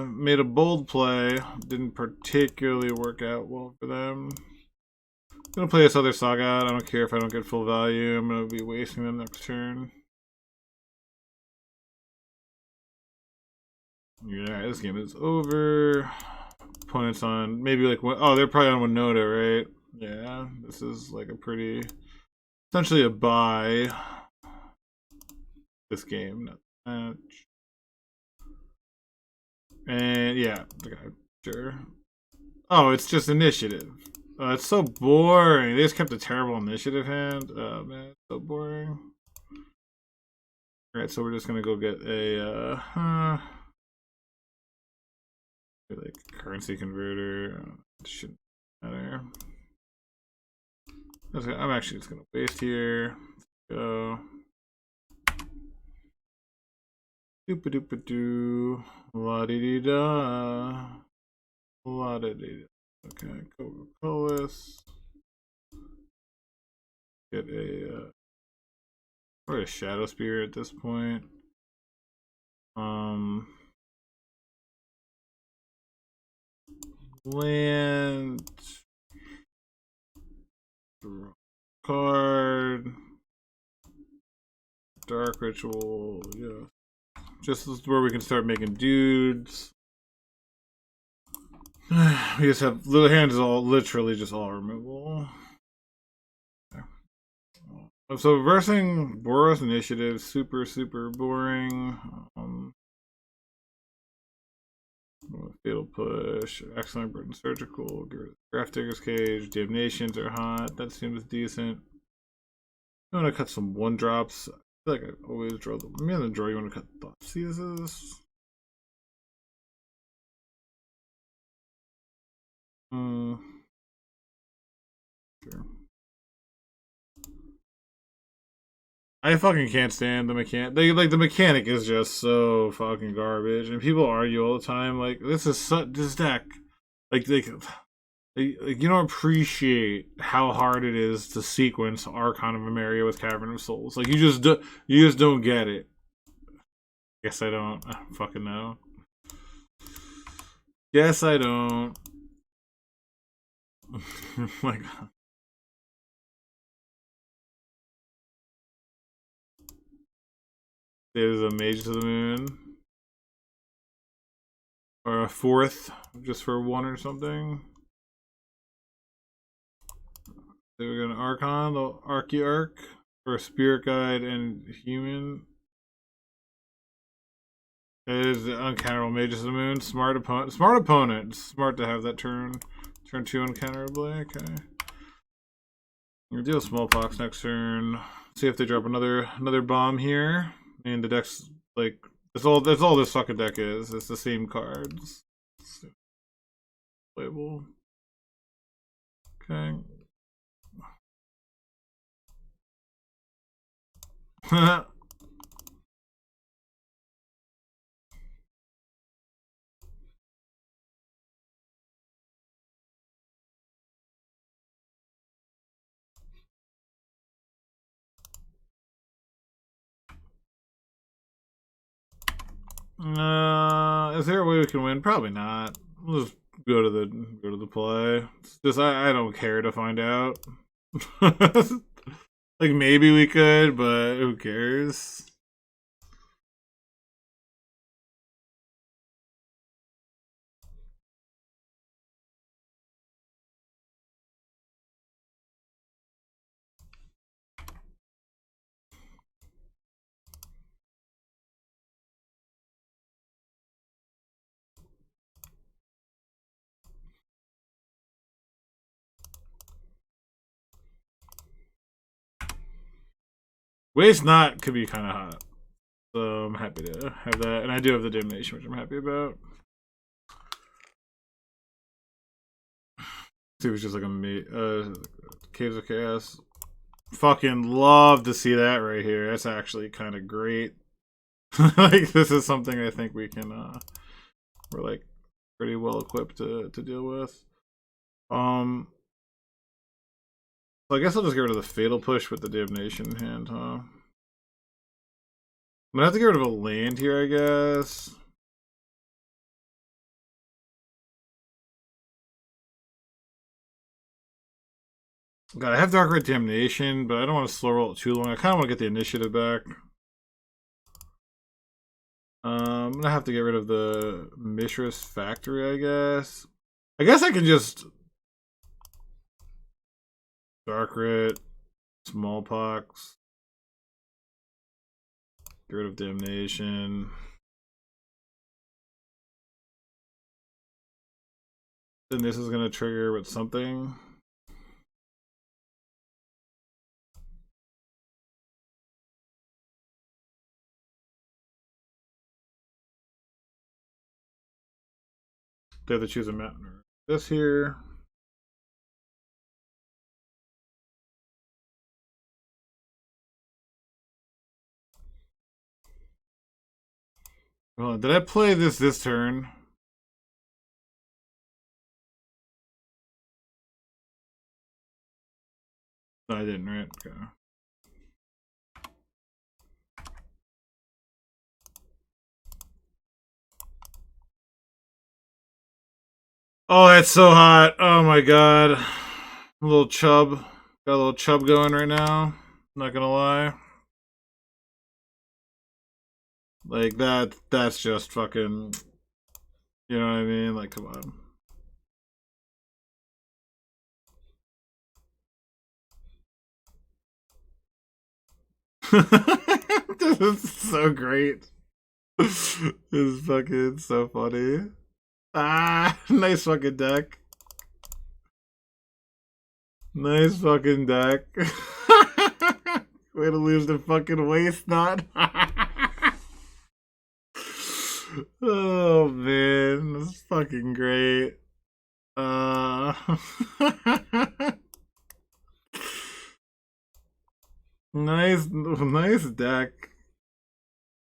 made a bold play. Didn't particularly work out well for them. I'm gonna play this other Saga out. I don't care if I don't get full value. I'm gonna be wasting them next turn. Yeah, this game is over. Opponents on maybe like one, oh, they're probably on Winota, right? Yeah, this is like a pretty essentially a buy. This game, not the match. And yeah, okay, sure. Oh, it's just initiative. It's so boring. They just kept a terrible initiative hand. Oh man, it's so boring. Alright, so we're just gonna go get a like currency converter. Shouldn't matter. I'm actually just gonna waste here. Let's go. Doopa doopa doo. La dee dee da. La dee dee da. Okay, Coca-Colas. Get a or a Shadow Spear at this point. Land card Dark Ritual, yeah. Just where we can start making dudes. We just have little hands is all literally just all removable. So reversing Boros initiative, super boring. Fatal push, excellent burden surgical, Graph Digger's Cage, Damnations are hot. That seems decent. I'm gonna cut some one drops. I feel like I always draw them. I'm gonna draw you want to cut Thoughtseizes. Sure. I fucking can't stand the mechanic. Like the mechanic is just so fucking garbage, and people argue all the time. Like this is this deck, like you don't appreciate how hard it is to sequence Archon of Emeria with Cavern of Souls. Like you just don't get it. Guess I don't. I don't fucking know. Guess I don't. Oh my god. There's a Mage to the Moon. Or a fourth, just for one or something. So we got an Archon, the Archearch, for a Spirit Guide and Human. It is the uncounterable Mages of the Moon. Smart opponent. Smart opponent. Smart to have that turn. Turn 2 uncounterably. Okay. We'll deal Smallpox next turn. See if they drop another bomb here. And the deck's like that's all this fucking deck is. It's the same cards. Playable. Okay. Is there a way we can win? Probably not. We'll just Go to the play. It's just I don't care to find out. Like maybe we could, but who cares? Waste not could be kind of hot. So I'm happy to have that. And I do have the damnation, which I'm happy about. See, it was just like a Caves of Chaos. Fucking love to see that right here. That's actually kind of great. Like this is something I think we can we're like pretty well equipped to deal with. So I guess I'll just get rid of the Fatal Push with the Damnation in hand, huh? I'm gonna have to get rid of a land here, I guess. God, I have Dark Red Damnation, but I don't want to slow roll it too long. I kind of want to get the initiative back. I'm gonna have to get rid of the Mishra's Factory, I guess. I guess I can just Dark Red, Smallpox, get rid of Damnation. Then this is gonna trigger with something. They have to choose a mountain or this here. Hold on, did I play this turn? No, I didn't, right? Okay. Oh, that's so hot. Oh my god. A little chub. Got a little chub going right now. Not gonna lie. Like that's just fucking, you know what I mean? Like, come on. This is so great. This is fucking so funny. Ah, nice fucking deck. Nice fucking deck. Way to lose the fucking waste knot. Oh man, that's fucking great. Nice deck.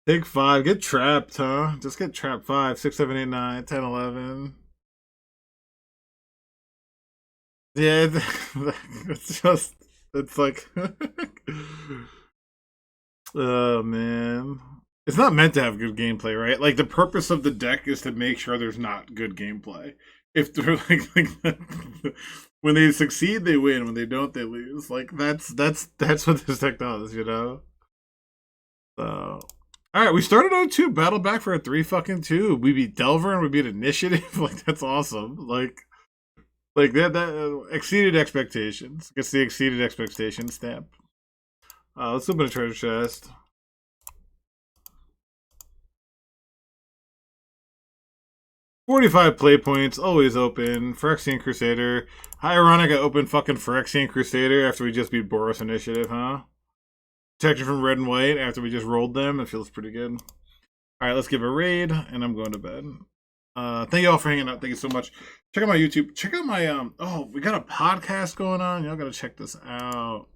Take 5, get trapped, huh? Just get trapped 5, 6, 7, 8, 9, 10, 11. Yeah, it's just, it's like, oh man. It's not meant to have good gameplay, right? Like the purpose of the deck is to make sure there's not good gameplay. If they're like when they succeed, they win. When they don't, they lose. Like that's what this deck does, you know. So, all right, we started on 2, battle back for a 3 fucking 2. We beat Delver and we beat Initiative. Like that's awesome. Like that exceeded expectations. Gets the exceeded expectations stamp. Let's open a treasure chest. 45 play points, always open. Phyrexian Crusader. How ironic I opened fucking Phyrexian Crusader after we just beat Boros Initiative, huh? Protection from red and white after we just rolled them. It feels pretty good. Alright, let's give a raid, and I'm going to bed. Thank you all for hanging out. Thank you so much. Check out my YouTube. Check out my, oh, we got a podcast going on. Y'all gotta check this out.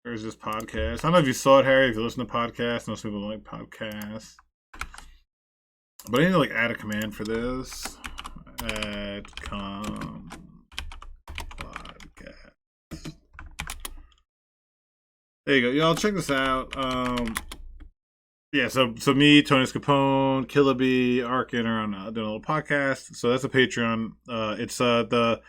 There's this podcast. I don't know if you saw it, Harry. If you listen to podcasts, most people don't like podcasts. But I need to like add a command for this. Add podcast. There you go. Y'all check this out. Yeah, so me, Tony Scapone, Killaby, Arkin are on doing a little podcast. So that's a Patreon. It's the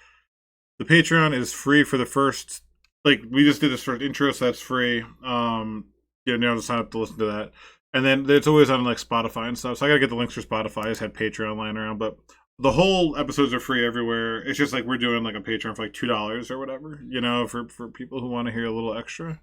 Patreon is free for the first, like, we just did this first intro, so that's free. You know, to sign up to listen to that, and then it's always on like Spotify and stuff. So I gotta get the links for Spotify. I just had Patreon lying around, but the whole episodes are free everywhere. It's just like we're doing like a Patreon for like $2 or whatever, you know, for people who want to hear a little extra.